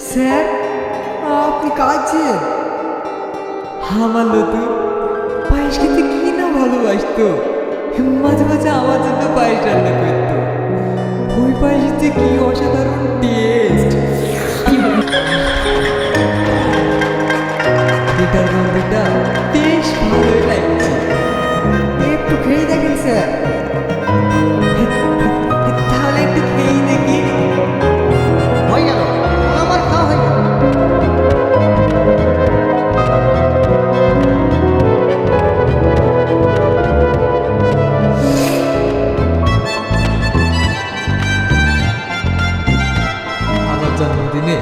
Sir, আপনি কাঁদছেন? আমার নতুন পায়েস খেতে কি না ভালোবাসতো। মাঝে মাঝে আমার জন্য পায়েস রান্না করতো। ওই পায়েসের কি অসাধারণ টেস্ট। এটার গন্ধটা বেশ ভালোই লাগছে। একটু খেয়ে দেখেন স্যার। তাহলে একটু খেয়েই দেখি। হয়ে গেল, আমার খাওয়া হয়ে গেল। আমার জন্মদিনে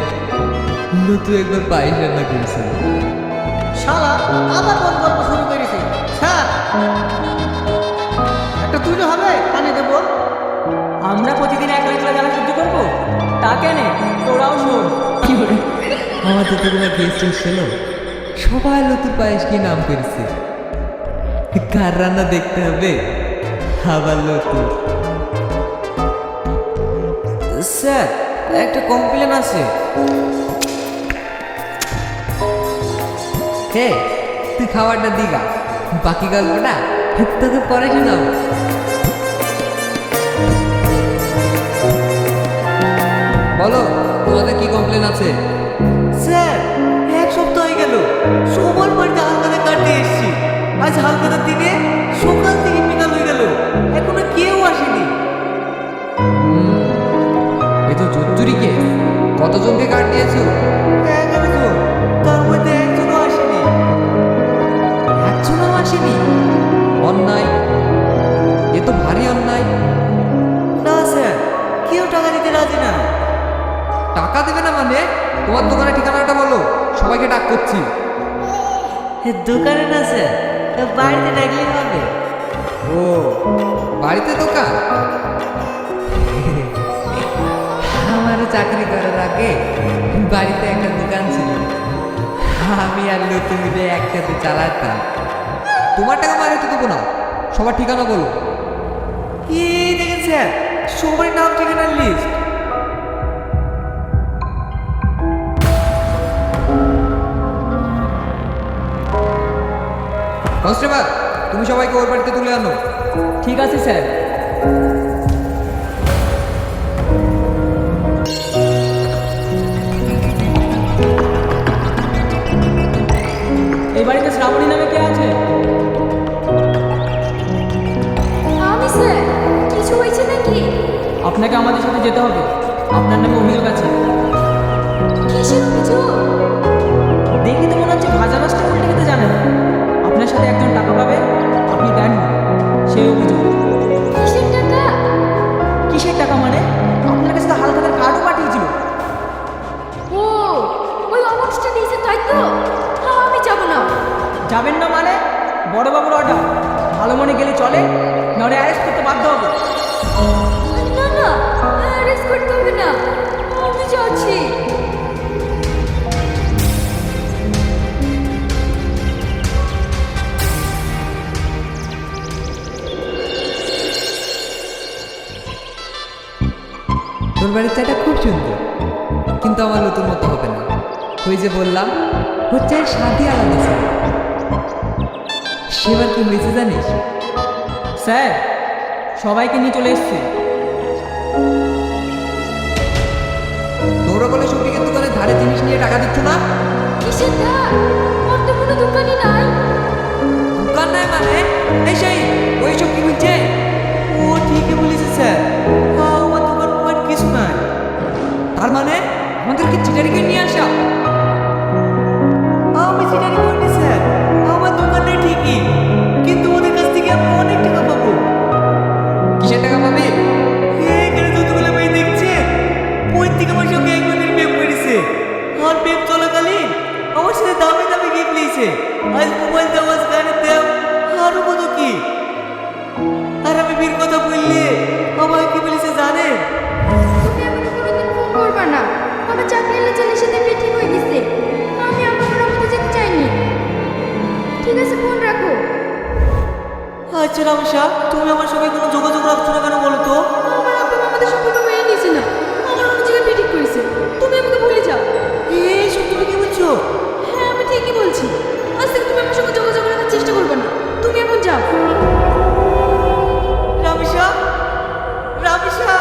নতুন একবার পায়েস রান্না করেছিল। শালা আবার কোন গল্প শুরু করেছে? স্যার, একটা তুলে হবে, কানে দেবো। আমরা প্রতিদিন একলা একলা জ্বালা সহ্য করবো? তা কেন, তোরাও শোন। কি বলে আমার যতগুলো গেস্ট এসেছিল সবাই নতুন পায়েস কি নাম করেছে। কার রান্না দেখতে হবে, আবার নতুন। স্যার, একটা কমপ্লেন আছে। হে, তুই খাবারটা দিগা, বাকি গল্পটা তোকে পরে শোনাবো। বলো, তোমাদের কি কমপ্লেন আছে? স্যার, এক সপ্তাহ হয়ে গেল সবার বাড়িতে হালকাতা কাটতে এসেছি। আজ হালকাতার দিনে সকাল থেকে বিকাল হয়ে গেল, এখনো কেউ আসেনি। এ তো জোচ্চুরি কেস। কতজনকে কাট দিয়েছো? 11 জন, তার মধ্যে একজনও আসেনি। একজনও আসেনি? অন্যায়, এ তো ভারী অন্যায়। না স্যার, কেউ টাকা দিতে রাজি না। টাকা দেবে না মানে? তোমার দোকানের ঠিকানাটা বলো, সবাইকে ডাক করছি। দোকানে না স্যার, বাড়িতে ডাকলেই হবে। ও, বাড়িতে দোকান? আমারও চাকরি করার আগে বাড়িতে একটা দোকান ছিল। আমি আর লতু মিলে একসাথে চালাতাম। তোমার টাকা মারাতে দেবো না, সবার ঠিকানা বলো। কি দেখেন স্যার, সবার নাম ঠিকানার লিস্ট। কনস্টেবল, তুমি সবাইকে ওর বাড়িতে তুলে আনো। ঠিক আছে স্যার। এই বাড়িতে শ্রাবণী নামে কে আছে? আমি স্যার, কিছু হয়েছে নাকি? আপনাকে আমাদের সাথে যেতে হবে, আপনার নামে অভিযোগ আছে। কিসের অভিযোগ? দেখে তো মনে হচ্ছে ভাজা মাছটা উল্টে খেতে জানেন। আপনার সাথে একজন টাকা পাবে, আপনি দেন না, সেই অভিযোগ। কিসের টাকা? কিসের টাকা মানে? আপনার কাছে তো হালখাতার কার্ডও পাঠিয়েছিল। ও, ওই অমানুষটা দিয়েছে তাই তো? আমি যাব না। যাবেন না মানে? বড়বাবুর অর্ডার, ভালো মনে গেলে চলে, নরে অ্যারেস্ট করতে বাধ্য হবে। না না, অ্যারেস্ট করতে হবে না, আমি যাচ্ছি। তোর বাড়ির চাটা খুব সুন্দর, কিন্তু আমার নতুন মতো হবে না। ওই যে বললাম, হচ্ছে স্বাদই আলাদা ছিল। সেবার কি হয়েছে জানিস? স্যার, সবাইকে নিয়ে চলে এসছে। তোর বলে শফিকের দোকানে ধারে জিনিস নিয়ে টাকা দিচ্ছ না? কিসের ধার? ওর তো কোনো দোকানই নাই। দোকান নাই মানে? এই সেই ওই সব কি বলছে? ও ঠিকই বলেছে স্যার, আমার দোকান ফোকান কিছু নাই। তার মানে আমাদেরকে চিটারিকে নিয়ে আসা? আমি চিটারি করিনি স্যার, আমার দোকান নেই ঠিকই, কিন্তু ওদের কাছ থেকে আমি অনেক টাকা পাবো। কিসের টাকা পাবে? এখানে যতগুলো মেয়ে দেখছে, প্রত্যেক আমার সঙ্গে একজনের প্রেম করেছে। আর প্রেম চলাকালীন আমার সাথে দামি দামি গিফট নিয়েছে। আজ মোবাইল দেওয়া, গানের দেওয়া, আরো কত কি। আর আমি বীর কথা বললে আমাকে কি বলেছে জানেন? তুমি আমাকে কোনোদিন ফোন করবা না। আমার চাকরিওয়ালা ছেলের সাথে মিটিং হয়ে গেছে, আমি আমার মতো যেতে চাইনি। ঠিক আছে, ফোন রাখো। আচ্ছা রামসা, তুমি আমার সঙ্গে কোনো যোগাযোগ রাখছো না কেন বলো তো? আমার আব্বা আমাদের সম্পর্ক মেনে নিয়েছে না, আমার অন্য জায়গায় বিয়ে ঠিক করেছে। তুমি আমাকে ভুলে যাও। এইসব তুমি কি বলছো? হ্যাঁ, আমি ঠিকই বলছি। আজ থেকে তুমি আমার সঙ্গে যোগাযোগ রাখার চেষ্টা করবে না। তুমি এখন যাও। রামসা, রামসা,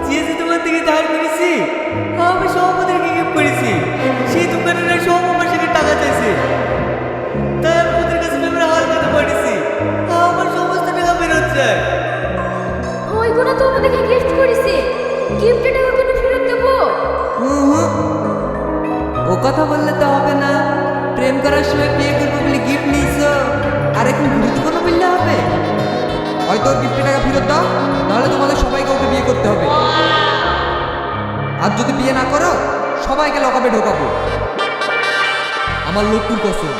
যে তোমার থেকে ধার করেছি আমি সব ওদেরকে গিফট করেছি। সেই দোকানেরা সব আমার থেকে টাকা চাইছে, তাই আমি ওদের কাছে পেমেন্ট হার করতে পারিছি। আমার সমস্ত টাকা ফেরত চাই। ওইগুলো তো আমাদেরকে গিফট করেছে, গিফটের টাকা কেন ফেরত দেবো? ও কথা বললে তো হবে না। প্রেম করার সময় বিয়ে করবো বলে গিফট নিয়েছো, আর এখন গুরুত্বপূর্ণ বললে হবে? হয়তো গিফটের টাকা ফেরত দাও, নাহলে তোমাদের সবাইকে ওকে বিয়ে করতে হবে। আর যদি বিয়ে না করো সবাইকে লকাপে ঢোকাবো, আমার লট্টুর কসম।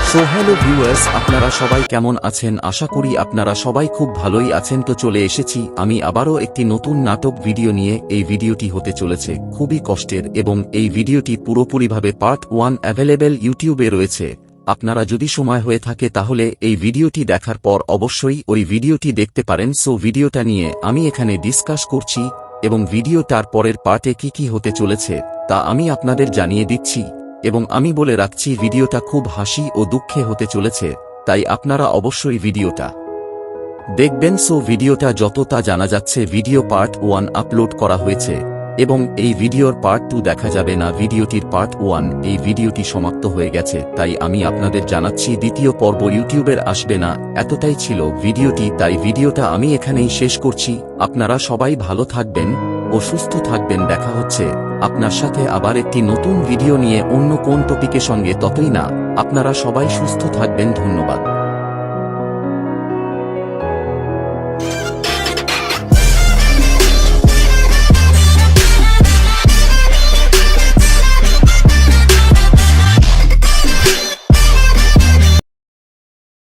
সো হ্যালো ভিউয়ার্স, আপনারা সবাই কেমন আছেন? আশা করি আপনারা সবাই খুব ভালোই আছেন। তো চলে এসেছি আমি আবারও একটি নতুন নাটক ভিডিও নিয়ে। এই ভিডিওটি হতে চলেছে খুবই কষ্টের এবং এই ভিডিওটি পুরোপুরিভাবে পার্ট 1 অ্যাভেলেবেল ইউটিউবে রয়েছে। আপনারা যদি সময় হয়ে থাকে তাহলে এই ভিডিওটি দেখার পর অবশ্যই ওই ভিডিওটি দেখতে পারেন। সো ভিডিওটা নিয়ে আমি এখানে ডিসকাস করছি এবং ভিডিওটার পরের পার্টে কি হতে চলেছে তা আমি আপনাদের জানিয়ে দিচ্ছি এবং আমি বলে রাখছি ভিডিওটা খুব হাসি ও দুঃখে হতে চলেছে, তাই আপনারা অবশ্যই ভিডিওটা দেখবেন। সো ভিডিওটা যত তা জানা যাচ্ছে ভিডিও পার্ট 1 আপলোড করা হয়েছে এবং এই ভিডিওর পার্ট 2 দেখা যাবে না। ভিডিওটির পার্ট 1 এই ভিডিওটি সমাপ্ত হয়ে গেছে, তাই আমি আপনাদের জানাচ্ছি দ্বিতীয় পর্ব ইউটিউবের আসবে না। এতটাই ছিল ভিডিওটি, তাই ভিডিওটা আমি এখানেই শেষ করছি। আপনারা সবাই ভালো থাকবেন ও সুস্থ থাকবেন। দেখা হচ্ছে আপনার সাথে আবার একটি নতুন ভিডিও নিয়ে অন্য কোন টপিকের সঙ্গে। ততই না, আপনারা সবাই সুস্থ থাকবেন। ধন্যবাদ।